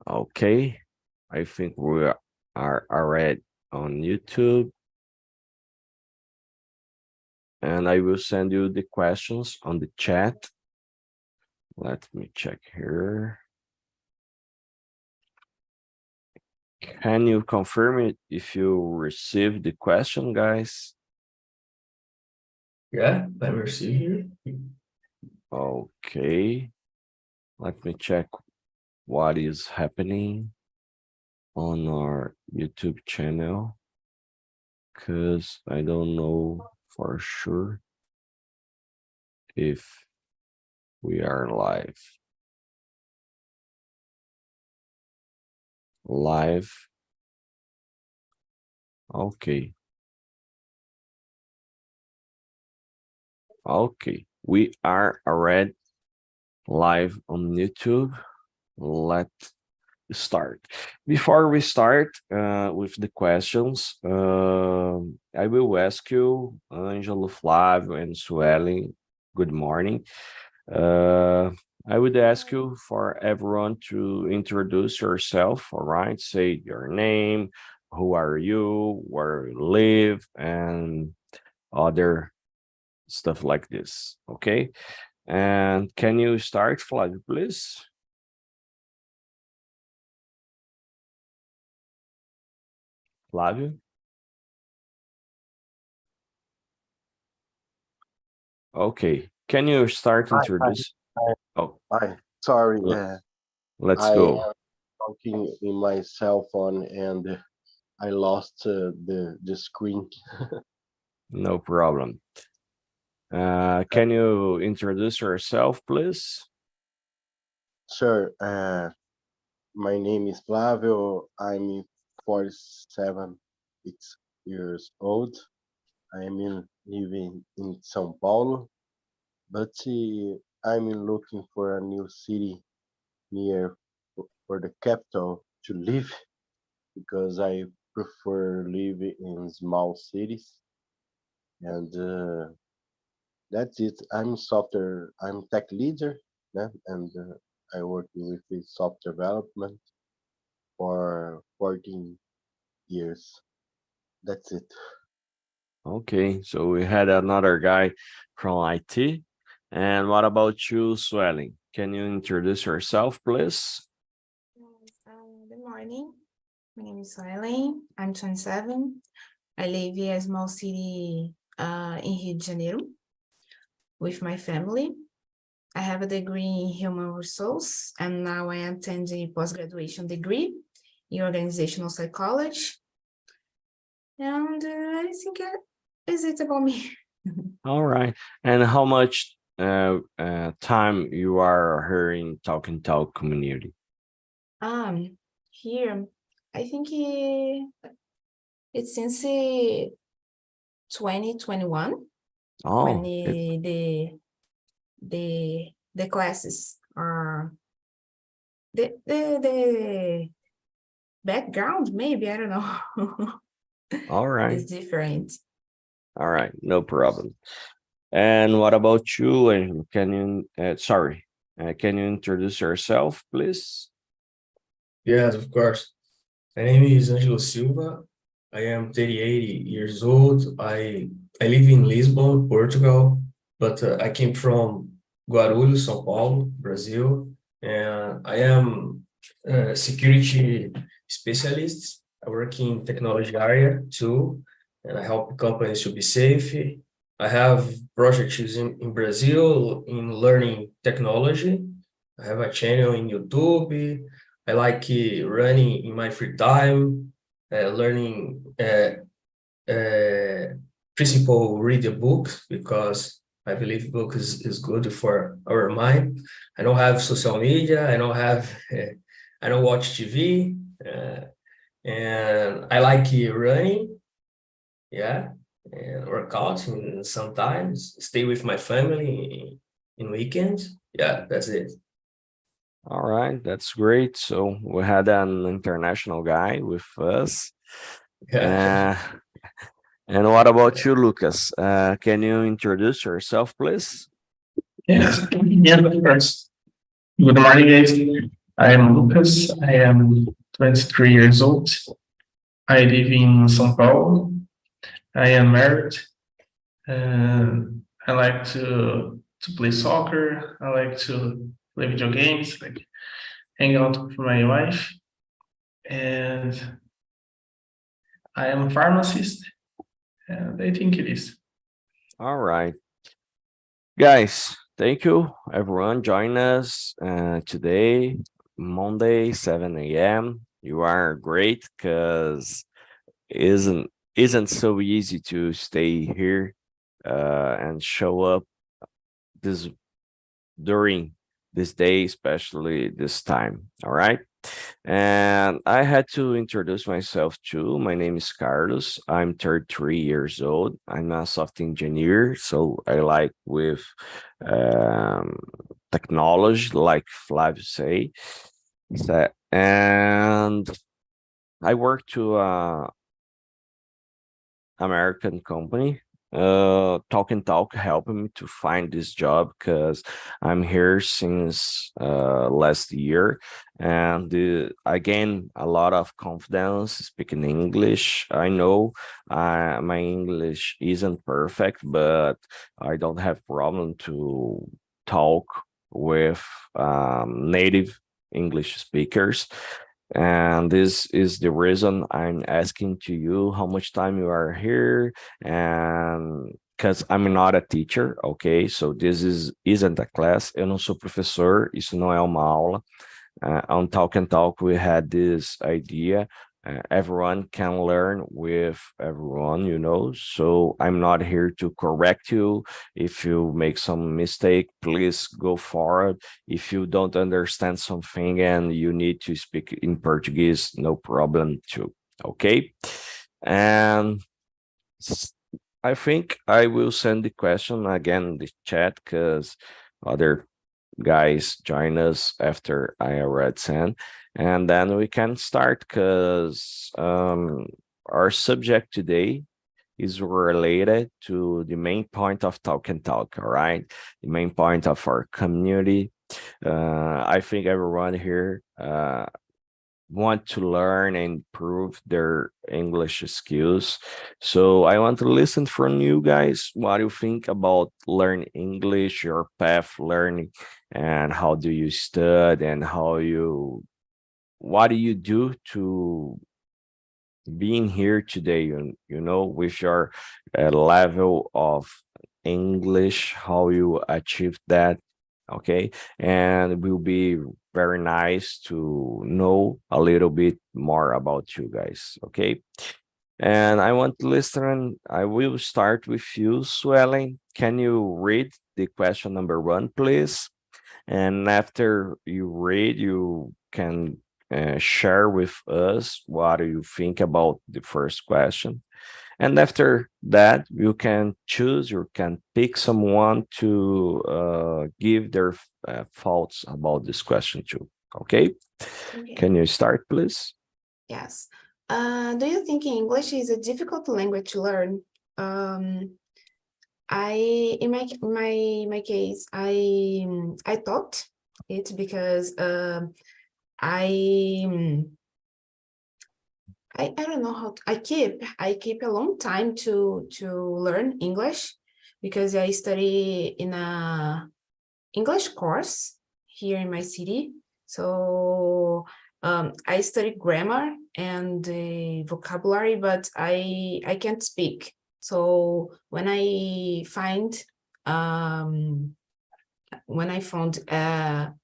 Okay, I think we are already on YouTube. And I will send you the questions on the chat. Let me check here. Can you confirm it if you received the question, guys? Yeah, let me see here. Okay. Let me check what is happening on our YouTube channel, because I don't know for sure if we are live. Okay. Okay, we are already live on YouTube. Let's start. Before we start with the questions, I will ask you, Angelo, Flávio, and Suelen, good morning. I would ask you for everyone to introduce yourself, all right? Say your name, who are you, where you live, and other stuff like this, okay? And can you start, Flávio, please? Flávio? Okay, can you start introduce? Oh, Hi. Sorry, let's I go. am talking in my cell phone and I lost the screen. No problem. Can you introduce yourself, please? Sure. My name is Flavio. I'm 47 years old. I'm living in São Paulo, but I'm looking for a new city near for the capital to live because I prefer living in small cities. And that's it. I'm tech leader, yeah, and I work with the software development for 14 years. That's it. Okay, so we had another guy from IT. And what about you, Swelling? Can you introduce yourself, please? Good morning. My name is Suelen. I'm 27. I live in a small city in Rio de Janeiro with my family. I have a degree in human resource, and now I am attending a post-graduation degree in organizational psychology. And I think is it about me. All right. And how much time you are here in Talk and Talk community? Here, I think it's since 2021 when the classes are the background, maybe, I don't know. All right. It's different. All right, no problem. And what about you? And can you, can you introduce yourself, please? Yes, of course. My name is Angelo Silva. I am 38 years old. I live in Lisbon, Portugal, but I came from Guarulhos, São Paulo, Brazil, and I am a security specialist. I work in technology area too, and I help companies to be safe. I have projects in Brazil in learning technology. I have a channel in YouTube. I like running in my free time, learning principle read a book because I believe book is good for our mind. I don't have social media. I don't have, I don't watch TV, and I like running, yeah, and work out and sometimes stay with my family in weekends. Yeah, that's it. All right, that's great. So we had an international guy with us. Yeah. And what about you, Lucas? Can you introduce yourself, please? Yes, of course. Good morning, guys. I am Lucas. I am 23 years old. I live in São Paulo. I am married. I like to play soccer. I like to play video games, like hang out with my wife. And I am a pharmacist, and I think it is. All right. Guys, thank you everyone joining us today, Monday, 7 a.m. You are great because isn't so easy to stay here and show up this during this day, especially this time. All right. And I had to introduce myself too. My name is Carlos. I'm 33 years old. I'm a software engineer, so I like with technology, like Flavio say. And I work to a American company. Talk and Talk helping me to find this job because I'm here since last year, and I gained a lot of confidence speaking English. I know my English isn't perfect, but I don't have problem to talk with native English speakers. And this is the reason I'm asking to you how much time you are here, and because I'm not a teacher, okay? So this isn't a class. Eu não sou professor, isso não é uma aula. On Talk and Talk, we had this idea. Everyone can learn with everyone, you know. So I'm not here to correct you. If you make some mistake, please go forward. If you don't understand something and you need to speak in Portuguese, no problem too. Okay. And I think I will send the question again in the chat because other guys join us after I already sent, and then we can start because our subject today is related to the main point of Talk and Talk. All right, the main point of our community. I think everyone here want to learn and improve their English skills. So I want to listen from you guys. What do you think about learning English, your path learning, and how do you study, and what do you do to being here today, you know, with your level of English, how you achieve that, okay? And it will be very nice to know a little bit more about you guys, okay? And I want to listen, I will start with you, Swelling. Can you read the question number 1, please? And after you read, you can share with us what do you think about the first question. And after that, you can choose, you can pick someone to give their thoughts about this question too. Okay? Okay. Can you start, please? Yes. Do you think English is a difficult language to learn? In my case, I thought it because I don't know how I keep a long time to learn English because I study in a English course here in my city. So I study grammar and vocabulary, but I can't speak. So when I found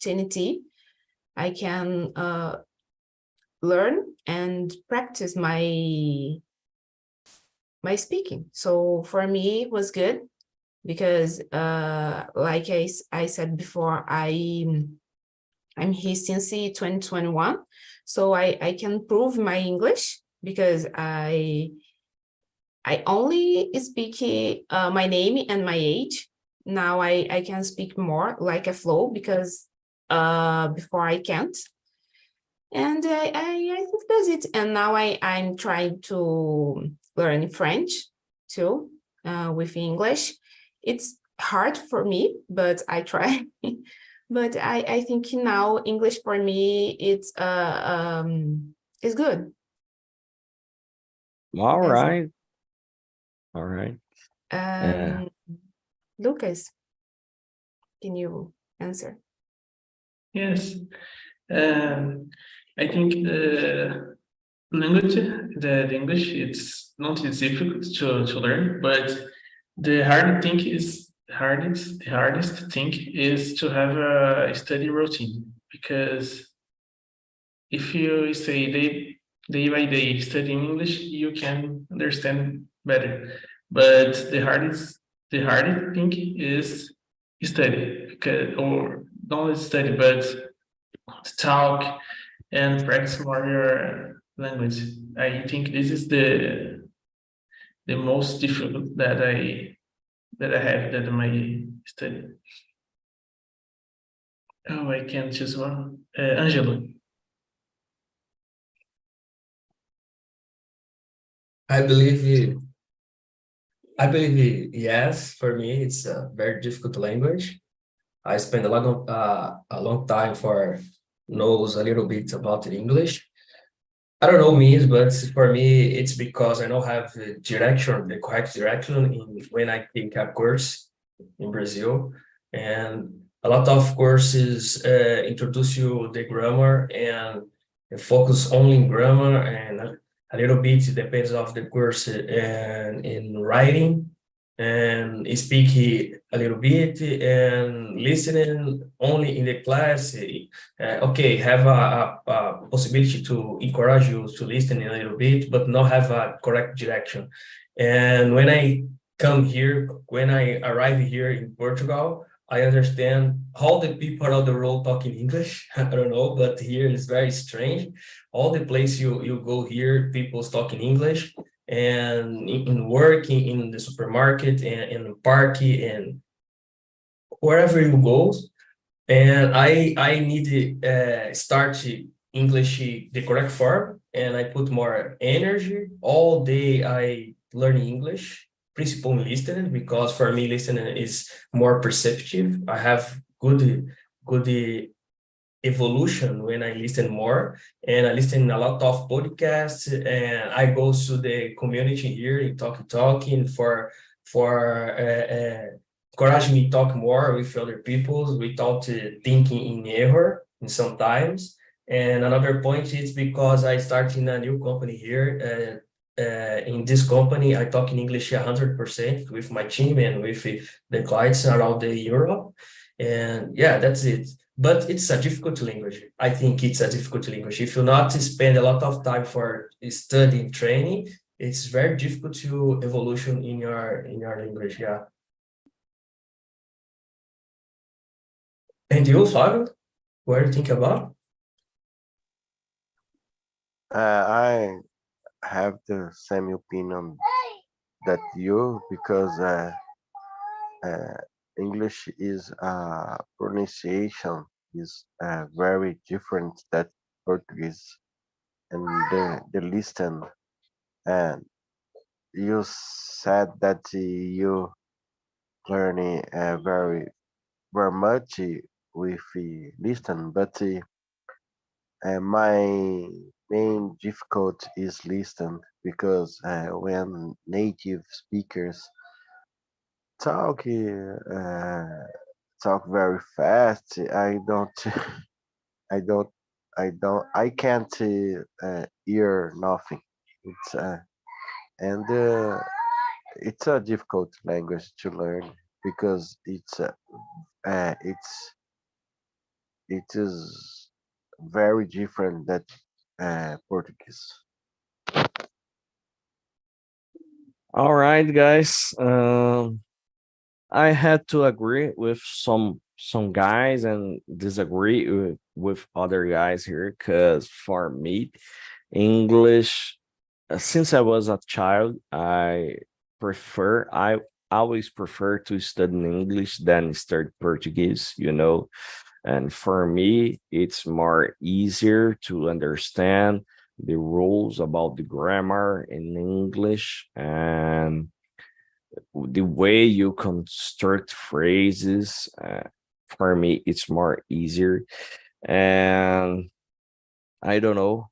TNT, I can learn and practice my speaking. So for me, it was good because like I said before, I'm here since 2021. So I can prove my English because I only speak my name and my age. Now I can speak more like a flow because before I can't. And I think that's it. And now I'm trying to learn French too with English. It's hard for me, but I try. But I think now English for me it's good. All That's it. right. All right. Lucas, can you answer? Yes. I think the language, the English, it's not as difficult to learn, but the hardest thing is to have a study routine, because if you stay day by day studying English, you can understand better. But the hardest thing is study, because, or not study, but to talk and practice more your language. I think this is the most difficult that I have that my study. Oh, I can choose one. Angelo. I believe yes. For me, it's a very difficult language. I spent a long time for knows a little bit about English. I don't know means, but for me, it's because I don't have the direction, the correct direction when I take a course in Brazil. And a lot of courses introduce you the grammar and focus only in grammar, and a little bit depends of the course and in writing and speak a little bit and listening only in the class. Okay, have a possibility to encourage you to listen a little bit, but not have a correct direction. And when I arrive here in Portugal, I understand how the people of the world talk in English. I don't know, but here it's very strange. All the place you go here, people talk in English, and in working in the supermarket and in the park and wherever you go. And I need to start English the correct form, and I put more energy. All day I learn English, principally listening, because for me listening is more perceptive. I have good evolution when I listen more, and I listen a lot of podcasts, and I go to the community here in talking for encourage me talk more with other people without thinking in error in sometimes. And another point is because I start in a new company here. In this company, I talk in English 100% with my team and with the clients around the Europe. And yeah, that's it. But it's a difficult language. I think it's a difficult language. If you not spend a lot of time for studying, training, it's very difficult to evolution in your language. Yeah. And you, Fabio, what do you think about? I have the same opinion that you, because English is pronunciation is very different that Portuguese, and the listen. And you said that you learning very much with listen, but my main difficult is listen, because when native speakers talk talk very fast, I don't I don't I can't hear nothing. It's and it's a difficult language to learn, because it is very different that Portuguese. All right, guys. I had to agree with some guys and disagree with other guys here, because for me, English, since I was a child, I always prefer to study in English than study Portuguese, you know. And for me, it's more easier to understand the rules about the grammar in English, and the way you construct phrases. for me it's more easier. And I don't know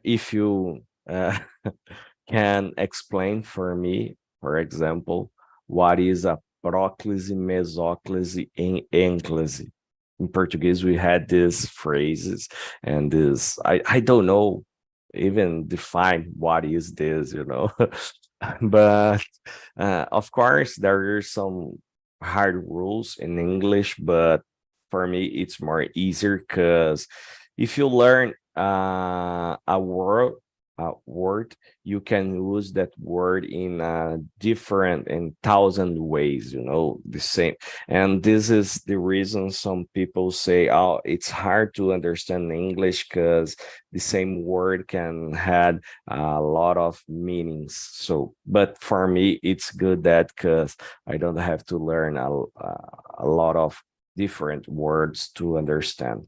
if you can explain for me, for example, what is a próclise, mesóclise, and ênclise. In Portuguese, we had these phrases, and this I don't know even define what is this, but of course there are some hard rules in English, but for me it's more easier because if you learn a word, you can use that word in different and thousand ways, the same. And this is the reason some people say, oh, it's hard to understand English because the same word can have a lot of meanings. So, but for me, it's good that because I don't have to learn a lot of different words to understand.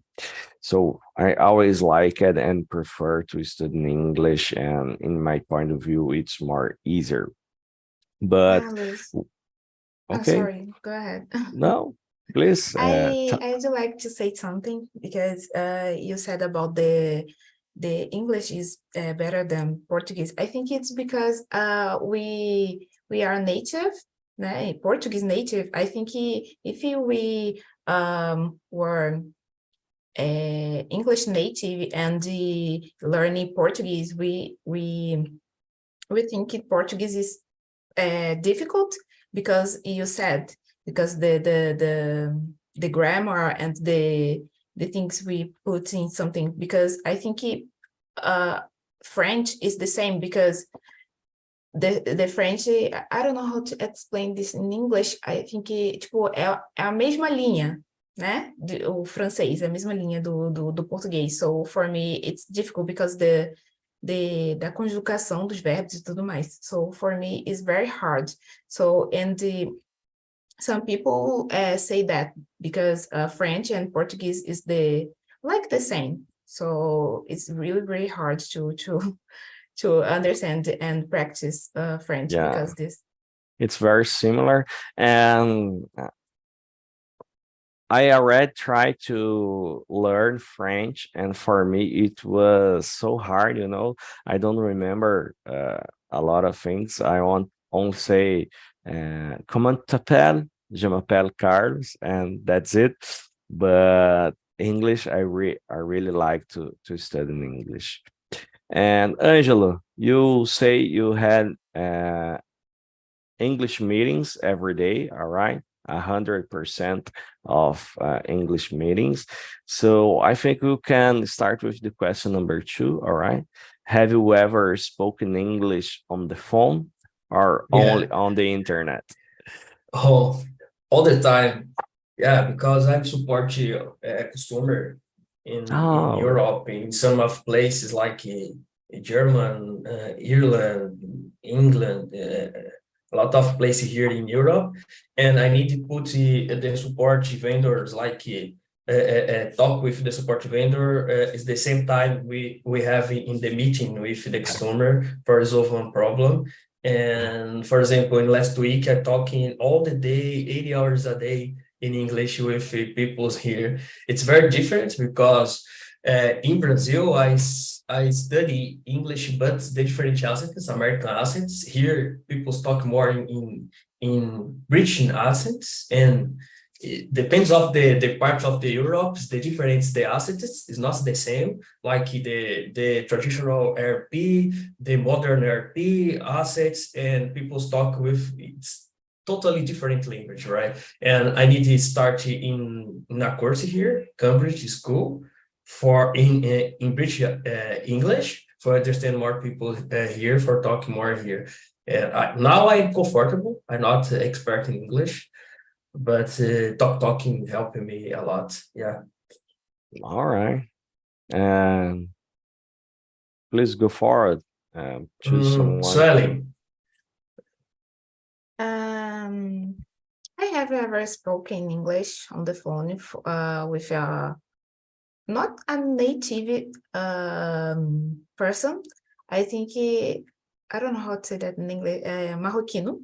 So I always like it and prefer to study in English, and in my point of view, it's more easier. But Luis. okay, Sorry, go ahead. no, please. I'd like to say something because you said about the English is better than Portuguese. I think it's because we are native, né? Portuguese native. I think if we were English native and learning Portuguese, we think Portuguese is difficult because you said because the grammar and the things we put in something, because I think French is the same because the French, I don't know how to explain this in English. I think tipo é a mesma linha, né? O francês é a mesma linha do português. So for me it's difficult because da conjugação dos verbos e tudo mais. So for me it's very hard. So some people say that because French and Portuguese is the same. So it's really, really hard to understand and practice French because this. It's very similar, and I already tried to learn French, and for me it was so hard. I don't remember a lot of things. I want only say, comment t'appelles? Je m'appelle Carlos, and that's it. But English, I really like to study in English. And Angelo, you say you had English meetings every day, all right? 100% of English meetings. So I think we can start with the question number 2, all right? Have you ever spoken English on the phone or only on the internet? Oh, all the time. Yeah, because I'm support customer in Europe, in some of places like German, Ireland, England, a lot of places here in Europe, and I need to put the support vendors like talk with the support vendor. It's the same time we have in the meeting with the customer for resolve one problem. And for example, in last week, I'm talking all the day, 80 hours a day in English with people here. It's very different because in Brazil, I study English, but the different accents, American accents. Here, people talk more in British accents, and it depends of the part of the Europe, the difference, the accents is not the same, like the traditional RP, the modern RP assets, and people talk with it's totally different language, right? And I need to start in a course here, Cambridge School, for in British English, for understand more people here, for talking more here. And now I'm comfortable. I'm not expert in English, but talking helping me a lot. Yeah. All right. And please go forward. Choose someone. Swelling. I have ever spoken English on the phone with not a native person. I think I don't know how to say that in English. Marroquino.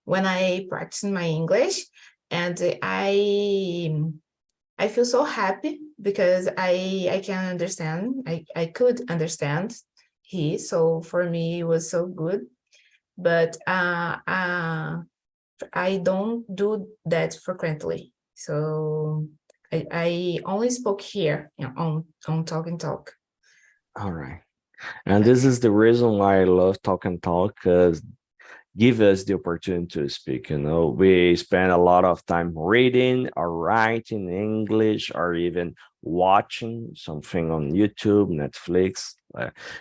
When I practice my English, And I feel so happy because I can understand, I could understand he, so for me it was so good. But I don't do that frequently. So I only spoke here, on Talk and Talk. All right. And this is the reason why I love Talk and Talk, because give us the opportunity to speak. We spend a lot of time reading or writing English or even watching something on YouTube, Netflix.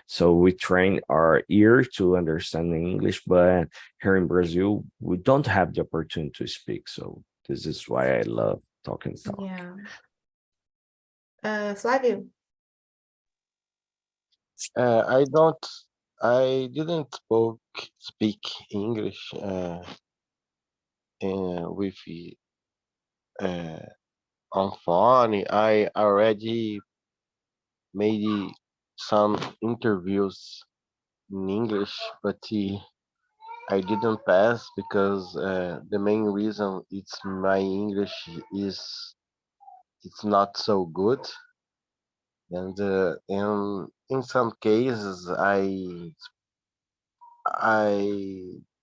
So we train our ear to understand English, but here in Brazil, we don't have the opportunity to speak. So this is why I love Talk and Talk. Yeah. Flavio? I didn't speak English with uh, on phone. I already made some interviews in English, but I didn't pass because the main reason it's my English is it's not so good, and in some cases I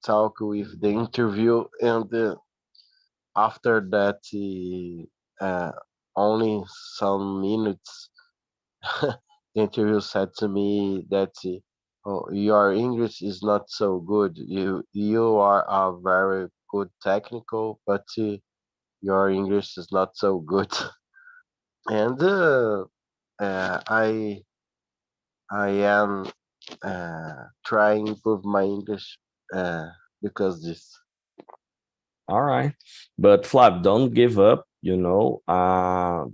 talk with the interview, and after that only some minutes the interview said to me that oh, your English is not so good. You are a very good technical, but your English is not so good. And I am trying to improve my English because this. All right. But Flav, don't give up.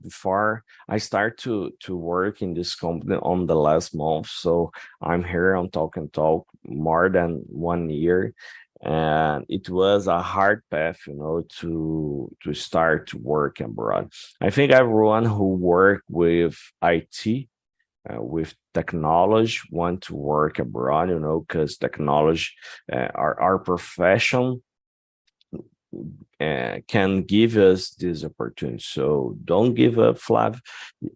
Before I start to work in this company on the last month, so I'm here on Talk and Talk more than 1 year, and it was a hard path, to start to work abroad. I think everyone who work with IT, with technology, want to work abroad, because technology, our profession can give us this opportunity. So don't give up, Flav.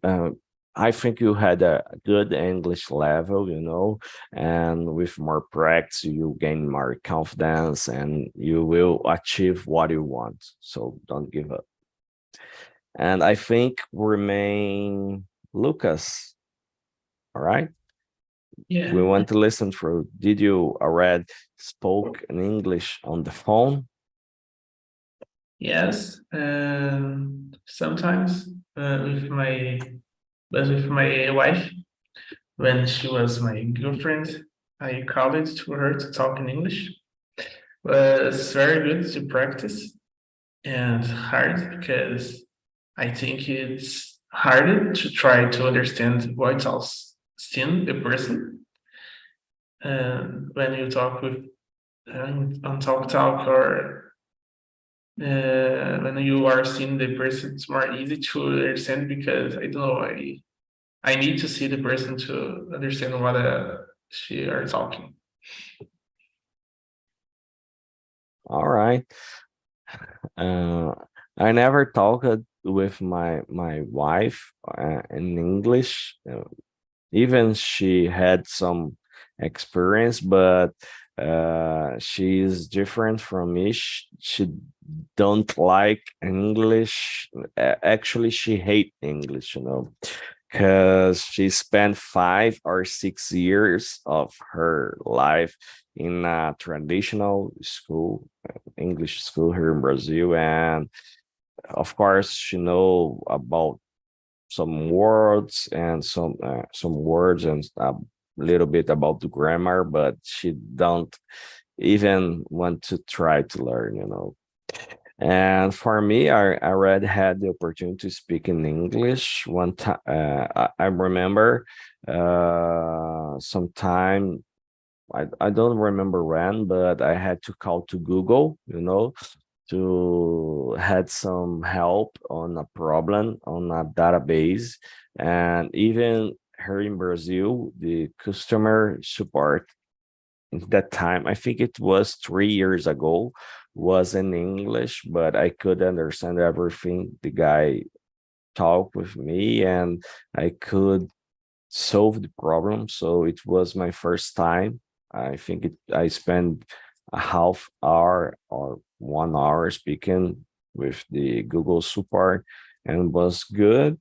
Uh, I think you had a good English level, and with more practice, you gain more confidence and you will achieve what you want. So don't give up. And I think remain Lucas. All right. Yeah. We want to listen through. Did you already spoke in English on the phone? Yes. Sometimes with my wife, when she was my girlfriend, I called it to her to talk in English. But it's very good to practice and hard because I think it's harder to try to understand what else seen the person. And when you talk with on talk or when you are seeing the person, it's more easy to understand because I don't know, I need to see the person to understand what she are talking. All right. I never talked with my wife in English. Even she had some experience, but she is different from me. She don't like English. Actually, she hate English, because she spent 5 or 6 years of her life in a traditional school, English school here in Brazil, and of course she know about some words and some words and a little bit about the grammar, but she don't even want to try to learn. And for me, I already had the opportunity to speak in English one time. I remember sometime, I don't remember when, but I had to call to Google, to had some help on a problem on a database. And even here in Brazil, the customer support at that time, I think it was 3 years ago, was in English, but I could understand everything the guy talked with me, and I could solve the problem. So it was my first time. I think I spent a half hour or 1 hour speaking with the Google support, and was good.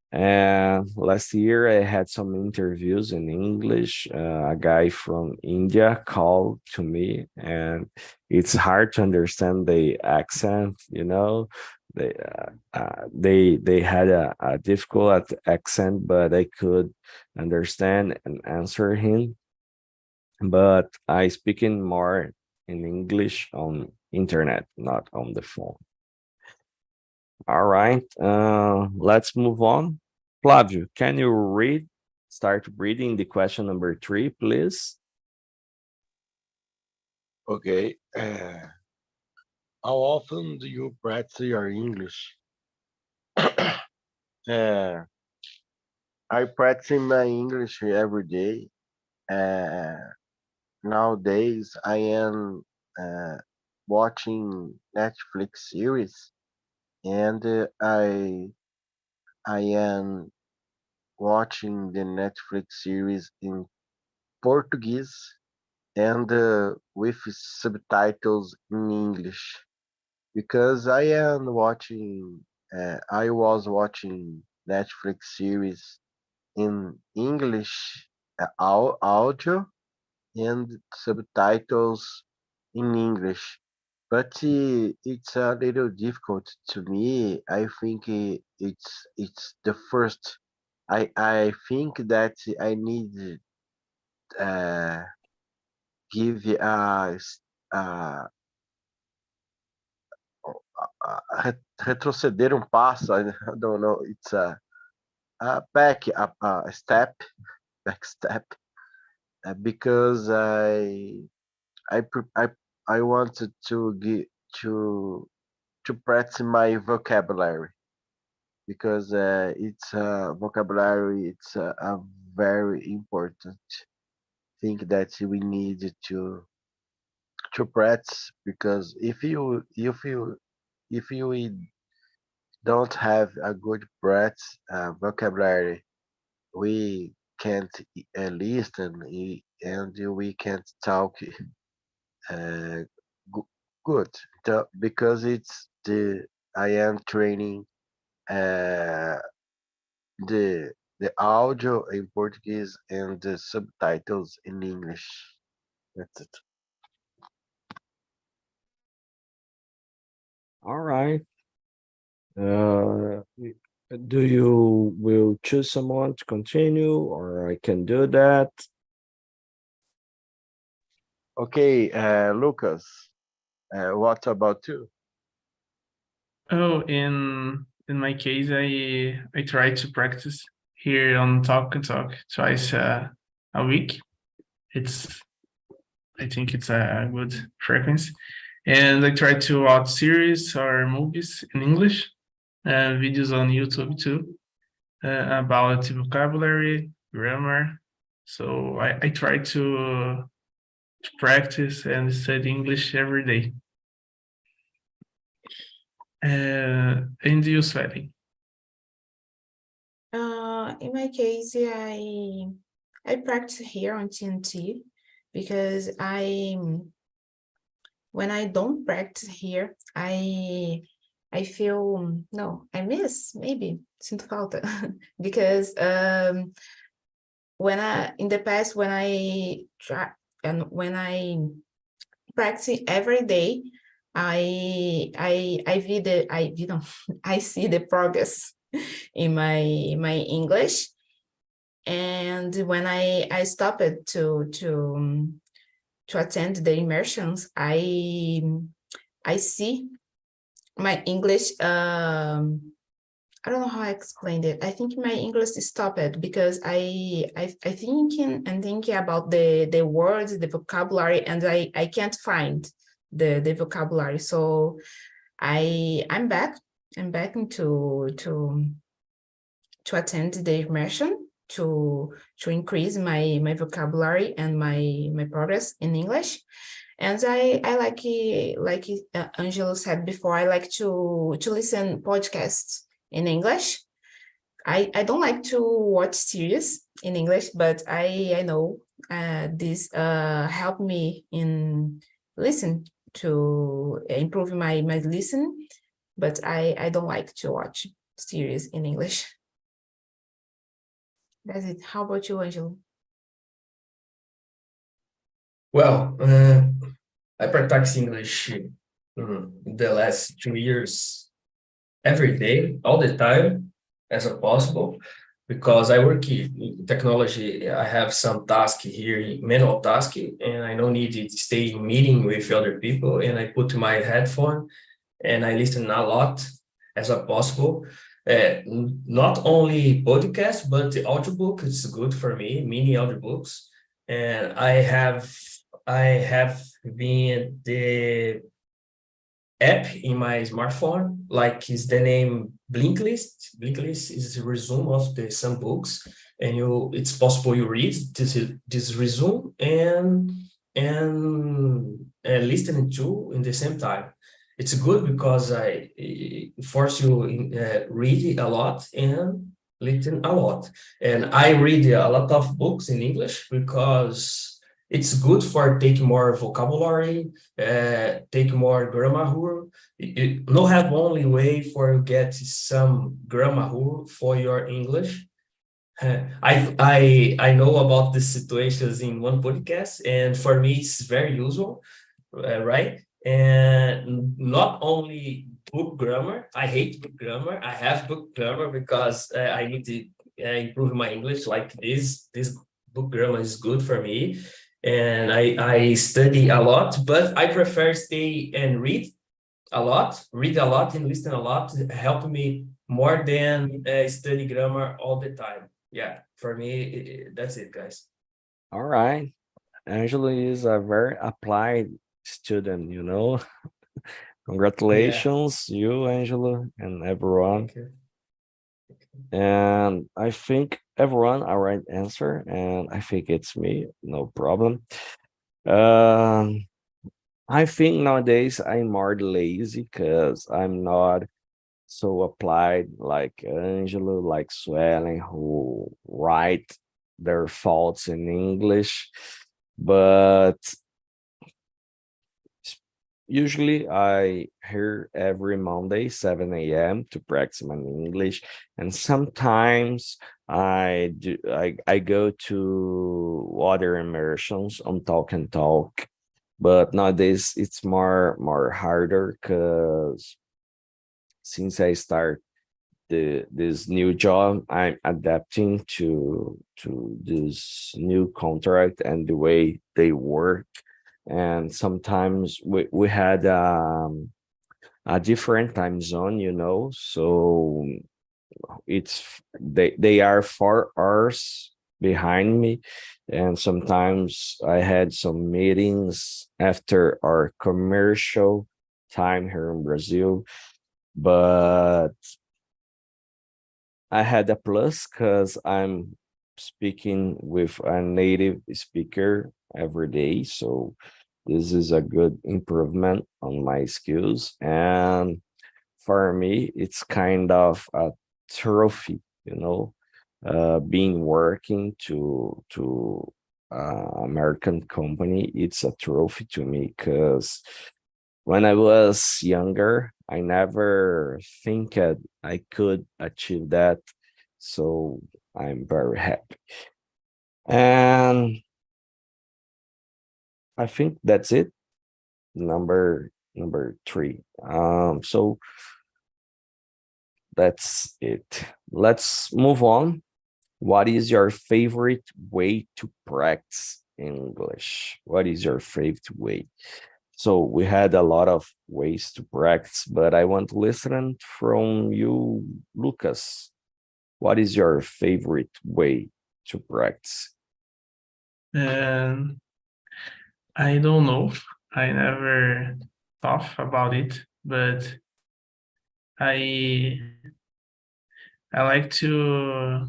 And last year I had some interviews in English. A guy from India called to me, and it's hard to understand the accent, you know. They had a difficult accent, but I could understand and answer him. But I speaking more in English on internet, not on the phone. All right, let's move on. Flavio, can you start reading the question number 3, please? Okay. How often do you practice your English? uh, I practice my English every day. Uh, Nowadays, I am watching Netflix series, and I am watching the Netflix series in Portuguese and with subtitles in English, because I was watching Netflix series in English audio and subtitles in English. But it's a little difficult to me. I think it's the first. I think that I need uh, give a retroceder passo. I don't know. It's a back step, because I pre- I wanted to get to to practice my vocabulary, because it's vocabulary. It's a very important thing that we need to practice, because if you don't have a good practice vocabulary, we can't listen, and we can't talk uh, good. Because it's the I am training uh, the audio in Portuguese and the subtitles in English. That's it. All right. Uh, do you will choose someone to continue, or I can do that? Okay, Lucas, what about you? Oh, in my case, I try to practice here on Talk and Talk twice a week. I think it's a good frequency, and I try to watch series or movies in English, videos on YouTube too, about vocabulary, grammar. So I try to practice and study English every day. And you, Sally? In my case, I practice here on TNT because when I don't practice here, I feel no, I miss maybe sinto falta because in the past when I try and when I practice every day, I see the progress in my English. And when I stopped to attend the immersions, I see my English. I don't know how I explained it. I think my English stopped because I thinking about the words, the vocabulary, and I can't find the vocabulary. So I'm back. I'm back to attend the immersion to increase my vocabulary and my progress in English. And I like Angelo said before, I like to listen podcasts in English. I don't like to watch series in English, but I know this help me in listen to improve my listen, but I don't like to watch series in English. That's it. How about you, Angelo? Well, I practice English the last 2 years every day, all the time, as possible, because I work in technology. I have some task here, manual task, and I don't need to stay in meeting with other people. And I put my headphone and I listen a lot as possible. Not only podcast, but the audiobook is good for me, mini audiobooks. And I have been the app in my smartphone, like is the name Blinklist. Blinklist is a resume of the some books, and it's possible you read this resume and listening to in the same time. It's good because I force you read a lot and listen a lot. And I read a lot of books in English because it's good for take more vocabulary, take more grammar. You no have only way for get some grammar for your English. I know about the situations in one podcast, and for me it's very useful, right? And not only book grammar. I hate book grammar. I have book grammar because I need to improve my English. Like this book grammar is good for me, and I study a lot. But I prefer stay and read a lot, and listen a lot. Help me more than study grammar all the time. Yeah, for me, that's it, guys. All right. Angela is a very applied student, you know. Yeah, Congratulations, you, Angela, and everyone. thank you. And I think everyone a right answer, and I think it's me, no problem. Um, I think nowadays I'm more lazy because I'm not so applied like Angela, like Swelling, who write their thoughts in English. But usually I hear every Monday, 7 a.m. to practice my English. And sometimes I go to other immersions on Talk and Talk. But nowadays it's more harder because since I start this new job, I'm adapting to this new contract and the way they work. And sometimes we had a different time zone, you know, so they are 4 hours behind me, and sometimes I had some meetings after our commercial time here in Brazil. But I had a plus because I'm speaking with a native speaker every day. So this is a good improvement on my skills. And for me, it's kind of a trophy, you know, being working to American company. It's a trophy to me because when I was younger, I never think I could achieve that. So I'm very happy. And I think that's it. Number 3. So that's it. Let's move on. What is your favorite way to practice English? What is your favorite way? So we had a lot of ways to practice, but I want to listen from you, Lucas. What is your favorite way to practice? And I don't know. I never thought about it, but I I like to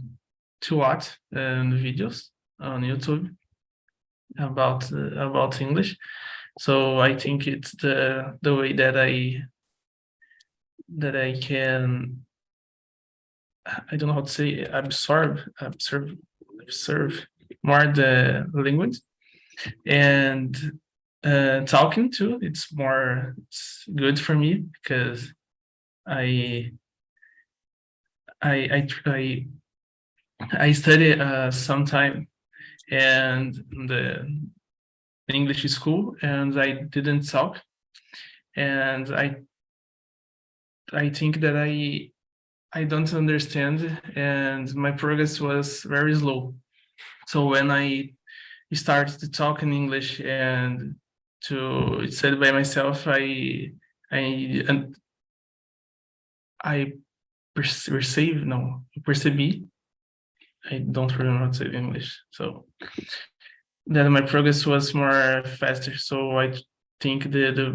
watch videos on YouTube about English, So I think it's the way that I can, I don't know how to say, absorb more the language. And talking too, it's good for me because I I I I study sometime and the English school, and I didn't talk, and I think that I don't understand, and my progress was very slow. So when I started to talk in English and to study by myself, I and I percebi. I don't remember how to say it in English. So that my progress was more faster. So I think the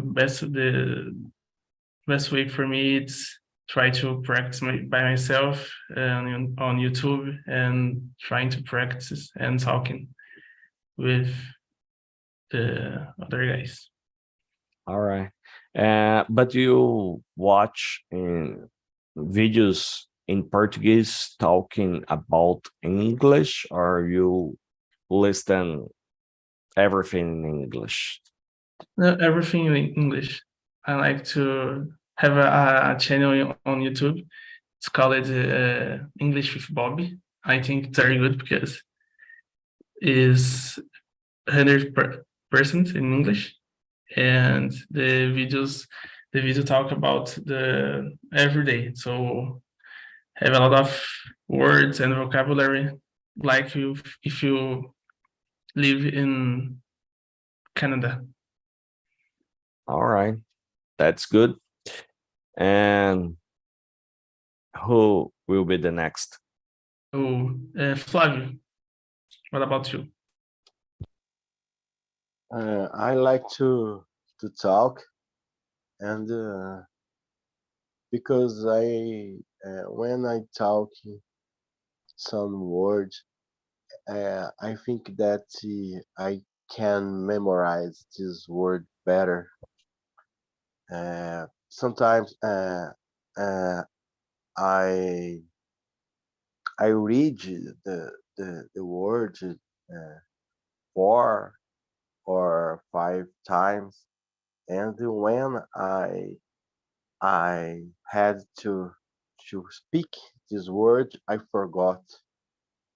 best way for me is try to practice by myself on YouTube and trying to practice and talking with the other guys. All right. But you watch videos in Portuguese talking about English, or you listen everything in English? Everything in English. I like to have a channel on YouTube. It's called English with Bobby. I think it's very good because it's 100% in English, and the video talk about the everyday. So have a lot of words and vocabulary, like if you live in Canada. All right, that's good. And who will be the next? Oh, Flavio, what about you? I like to talk, and because when I talk some words, I think that I can memorize this word better. Sometimes I read the word 4 or 5 times, and when I had to speak this word, I forgot,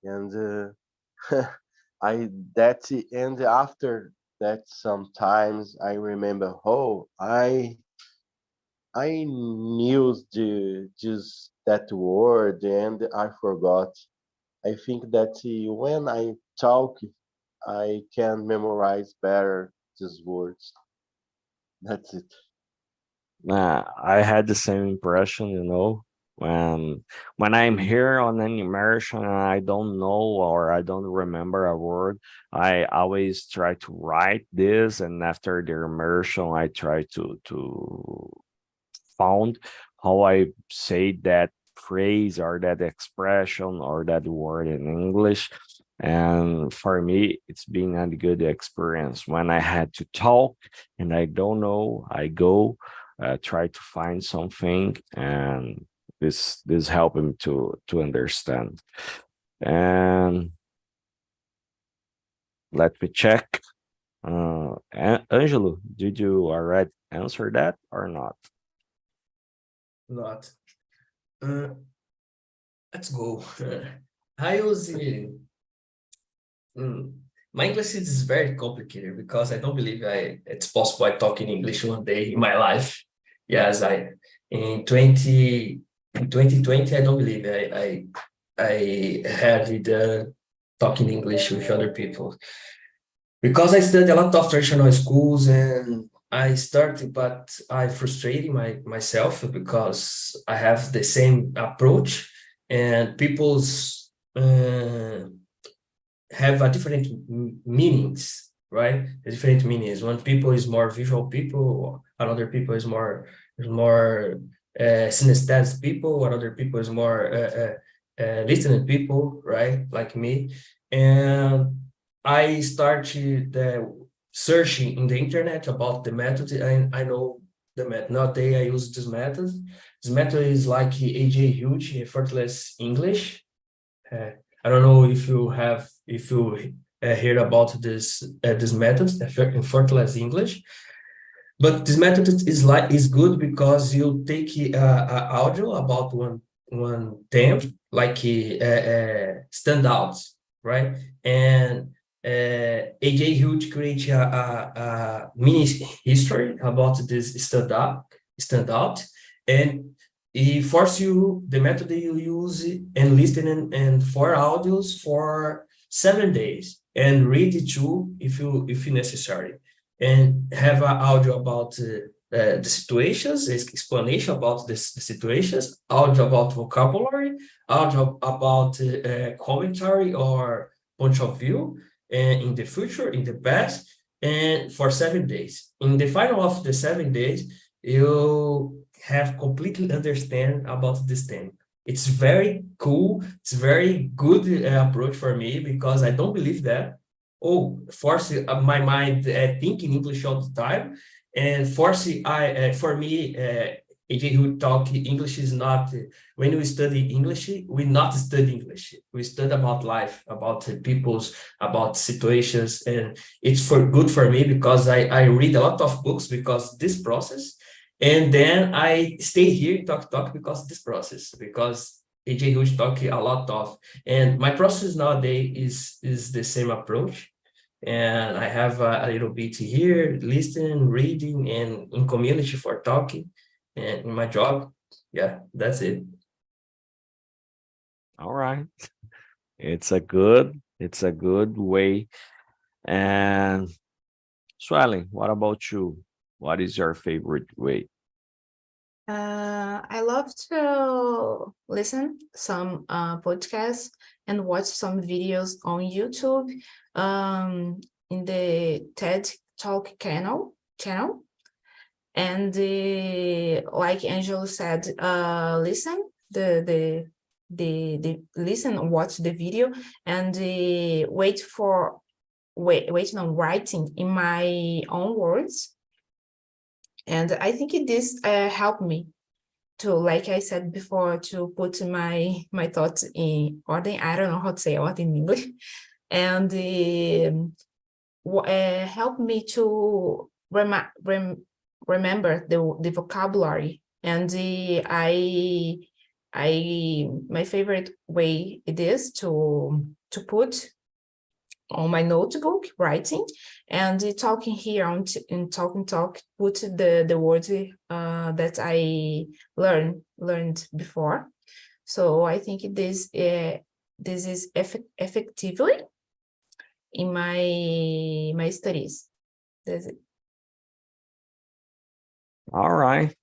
and I that and after that sometimes I remember, oh, I knew just that word and I forgot. I think that when I talk, I can memorize better these words. That's it. I had the same impression, when I'm here on an immersion and I don't know or I don't remember a word, I always try to write this, and after the immersion, I try to found how I say that phrase or that expression or that word in English. And for me, it's been a good experience. When I had to talk and I don't know, I go try to find something, and this helped me to understand. And let me check. Angelo, did you already answer that or not? Not. Uh, let's go. I use my English is very complicated because I don't believe it's possible I talk in English one day in my life. Yes, in 2020 I don't believe I had the talking English with other people because I studied a lot of traditional schools and I started, but I frustrated myself because I have the same approach and people's have a different meanings, right? The different meanings. One people is more visual people, another people is more synesthetic people, another people is more listening people, right? Like me, and I started searching in the internet about the method, and I know the method. Nowadays, I use this method. This method is like AJ Huge, effortless English. I don't know if you heard about this method, effortless English. But this method is good because you take audio about one theme, like standouts, right? And AJ Huge create a mini history about this standout, and he force you the method that you use and listen and 4 audios for 7 days and read it too if necessary, and have an audio about the situations, explanation about the situations, audio about vocabulary, audio about commentary or point of view, and in the future, in the past, and for 7 days. In the final of the 7 days, you have completely understand about this thing. It's very cool. It's very good approach for me because I don't believe that. Oh, force my mind thinking English all the time, and for me, AJ who talk English is not when we study English, we not study English. We study about life, about people's, about situations, and it's for good for me because I read a lot of books because this process, and then I stay here talk because this process because AJ Huge talk a lot of, and my process nowadays is the same approach, and I have a little bit here, listening, reading, and in community for talking, and in my job. Yeah, that's it. All right. It's a good way. And Swelling, what about you? What is your favorite way? I love to listen some podcasts and watch some videos on YouTube, in the TED Talk channel. And like Angelo said, listen the listen, watch the video, and wait on writing in my own words. And I think this helped me to, like I said before, to put my thoughts in order. I don't know how to say order in English, and helped me to remember the vocabulary. And my favorite way it is to put on my notebook writing, and talking here in talk put the words that I learned before. So I think this is effectively in my studies. That's it. All right.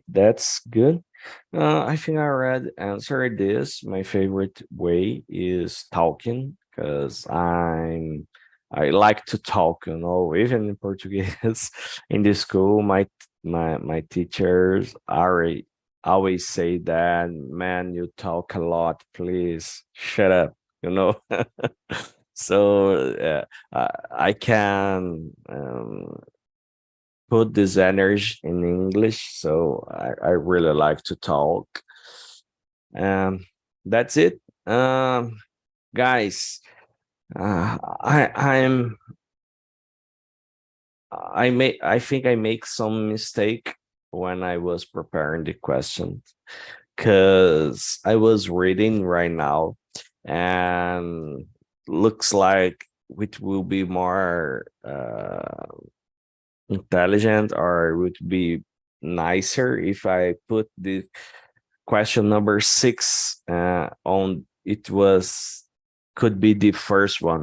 That's good. I think I already answered this. My favorite way is talking because I like to talk, even in Portuguese. In the school, my teachers always say that, man, you talk a lot, please shut up, you know. So I can put this energy in English, so I really like to talk. That's it. Guys, I think I make some mistake when I was preparing the question, because I was reading right now, and looks like it will be more intelligent, or would be nicer if I put the question number 6 on it was could be the first one,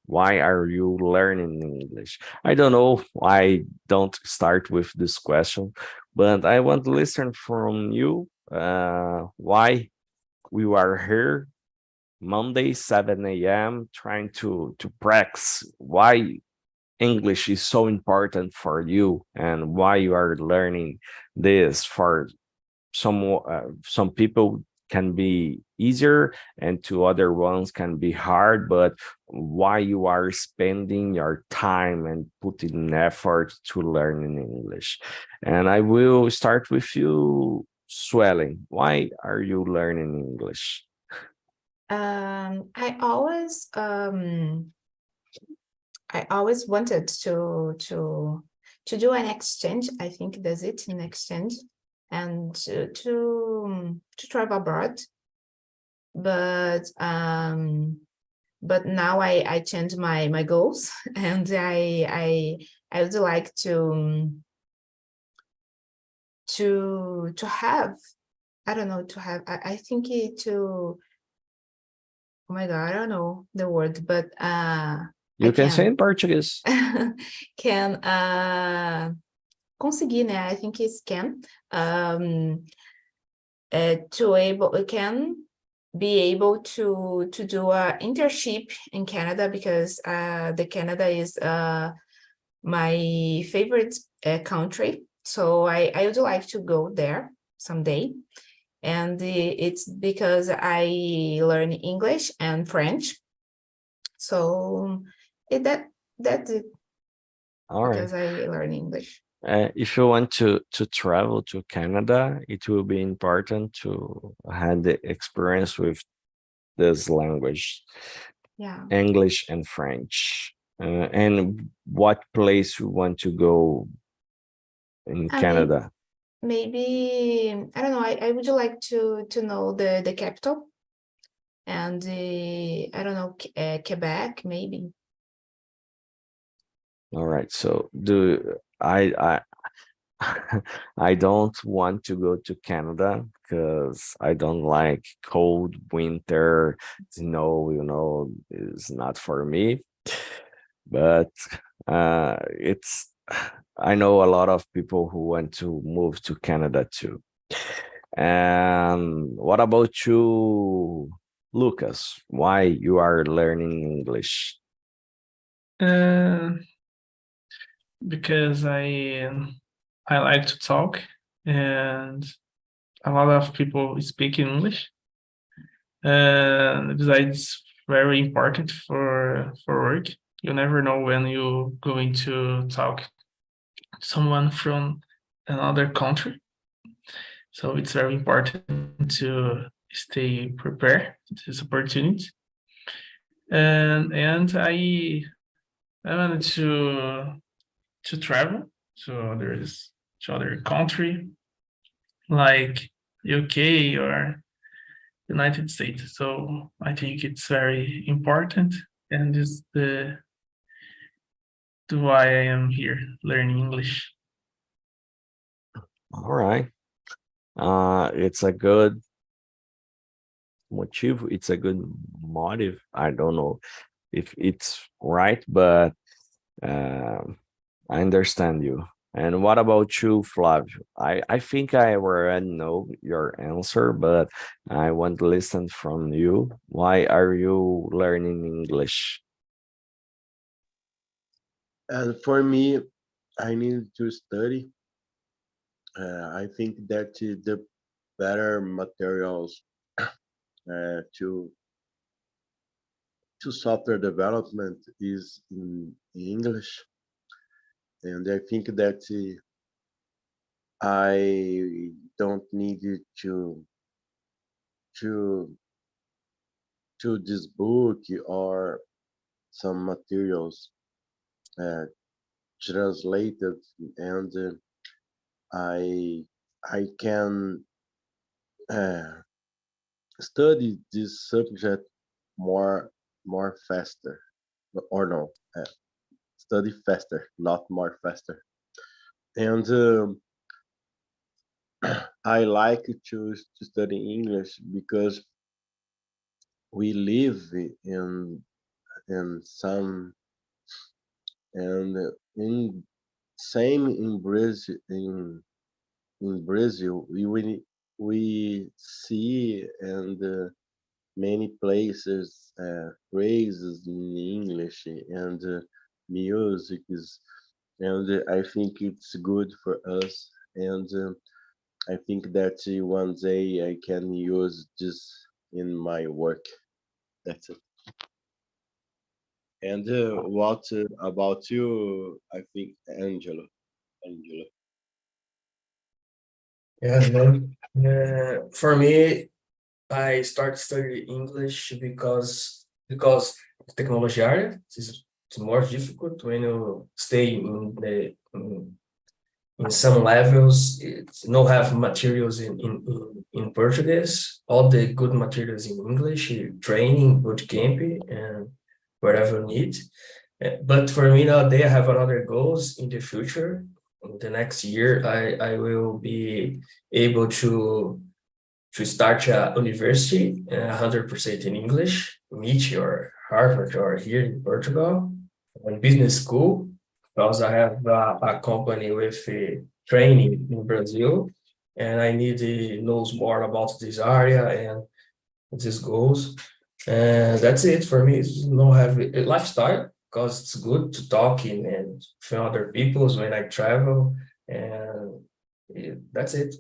why are you learning English? I don't know why don't start with this question, but I want to listen from you why we are here Monday 7 a.m. trying to practice, why English is so important for you, and why you are learning this. For some people can be easier and to other ones can be hard, but why you are spending your time and putting effort to learn in English. And I will start with you, Swelling. Why are you learning English? I always wanted to do an exchange. I think that's it, an exchange, and to travel abroad. But now I changed my goals, and I would like to have, I don't know, to have, I think to, oh my God, I don't know the word, but You I can say can in Portuguese. can conseguir, né? I think it's can can be able to do a internship in Canada, because the Canada is my favorite country. So I would like to go there someday. And it's because I learn English and French. So that's it, All right. because I learn English. If you want to travel to Canada, it will be important to have the experience with this language, Yeah. English and French. And what place you want to go in Canada? Maybe I don't know. I would like to know the capital, and I don't know, Quebec maybe. All right. So I I don't want to go to Canada because I don't like cold winter, snow, is not for me. But it's I know a lot of people who want to move to Canada too. And what about you, Lucas? Why you are learning English? Because I like to talk, and a lot of people speak English. And besides, it's very important for work. You never know when you're going to talk to someone from another country. So it's very important to stay prepared to this opportunity. And I wanted to travel to other country like UK or United States. So I think it's very important, and this is the why I am here learning English. All right. It's a good motive. It's a good motive. I don't know if it's right, but I understand you. And what about you, Flavio? I think I already know your answer, but I want to listen from you. Why are you learning English? And for me, I need to study. I think that the better materials to software development is in English, and I think that I don't need to to this book or some materials uh, translated, and I can uh, study this subject more faster, or no, study faster, not more faster. And I like to study English because we live in some, and in same in Brazil, in Brazil we see, and many places phrases in English, and music is, and I think it's good for us. And I think that one day I can use this in my work. That's it. And what about you? I think Angelo. Angelo. Yes, man. For me, I started studying English because technology area is it's more difficult when you stay in some levels. It's no have materials in Portuguese. All the good materials in English, training, boot camp, and whatever you need. But for me nowadays, I have another goals in the future. In the next year, I will be able to start a university 100% in English, MIT or Harvard or here in Portugal, and business school, because I have a company with training in Brazil, and I need to know more about this area and these goals. And that's it for me. It's not have a lifestyle because it's good to talk in and with other peoples when I travel, and that's it.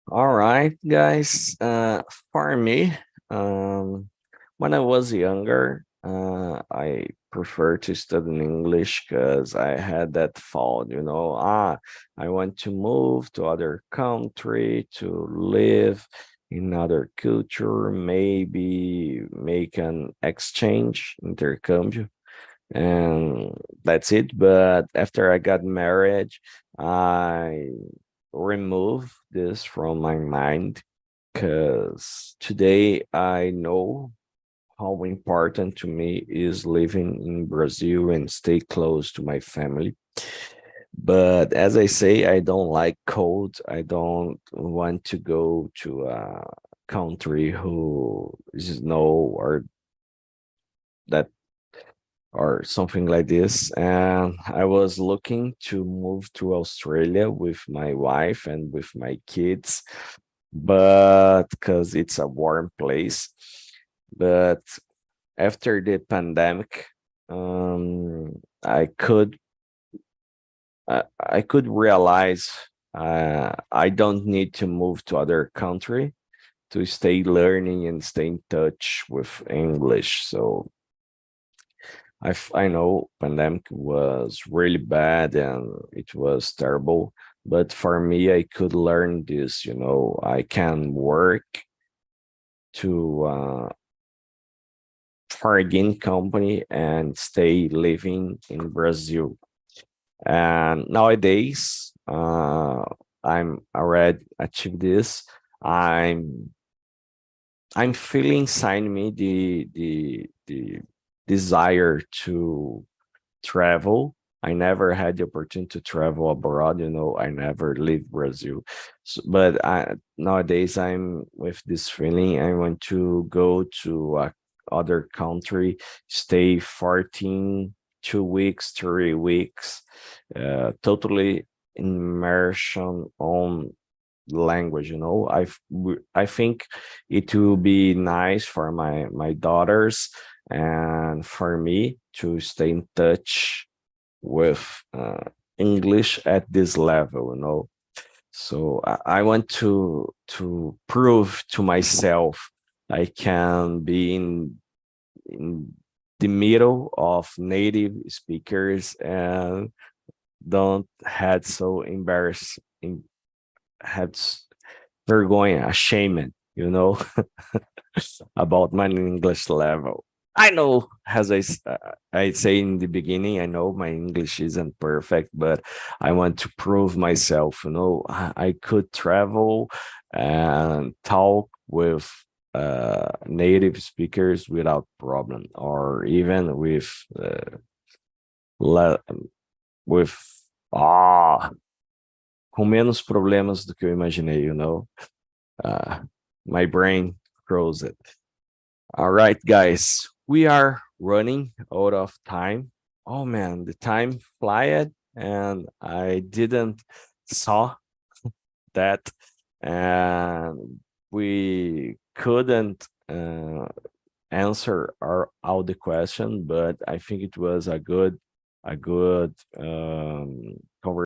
All right, guys. For me, when I was younger, I prefer to study in English because I had that thought, I want to move to other country to live in other culture, maybe make an exchange, intercambio, and that's it. But after I got married, I remove this from my mind because today I know how important to me is living in Brazil and stay close to my family. But as I say, I don't like cold. I don't want to go to a country who is snow or that or something like this. And I was looking to move to Australia with my wife and with my kids, but because it's a warm place. But after the pandemic, I could realize I don't need to move to other country to stay learning and stay in touch with English. So I know pandemic was really bad and it was terrible, but for me, I could learn this. I can work to foreign company and stay living in Brazil. And nowadays, I'm already achieved this. I'm I'm feeling inside me the desire to travel. I never had the opportunity to travel abroad. I never leave Brazil. But nowadays, I'm with this feeling. I want to go to other country, stay 14, 2 weeks, 3 weeks, totally immersion on language. I think it will be nice for my daughters and for me to stay in touch with English at this level. So I want to prove to myself I can be in the middle of native speakers and don't had so embarrassing had vergonha, ashamed, about my English level. I know, as I say in the beginning, I know my English isn't perfect, but I want to prove myself. I could travel and talk with native speakers without problem, or even le- with ah com menos problemas do que eu imaginei. Uh, my brain froze it. All right, guys, we are running out of time. Oh man, the time flied, and I didn't saw that, and we couldn't answer all the question, but I think it was a good conversation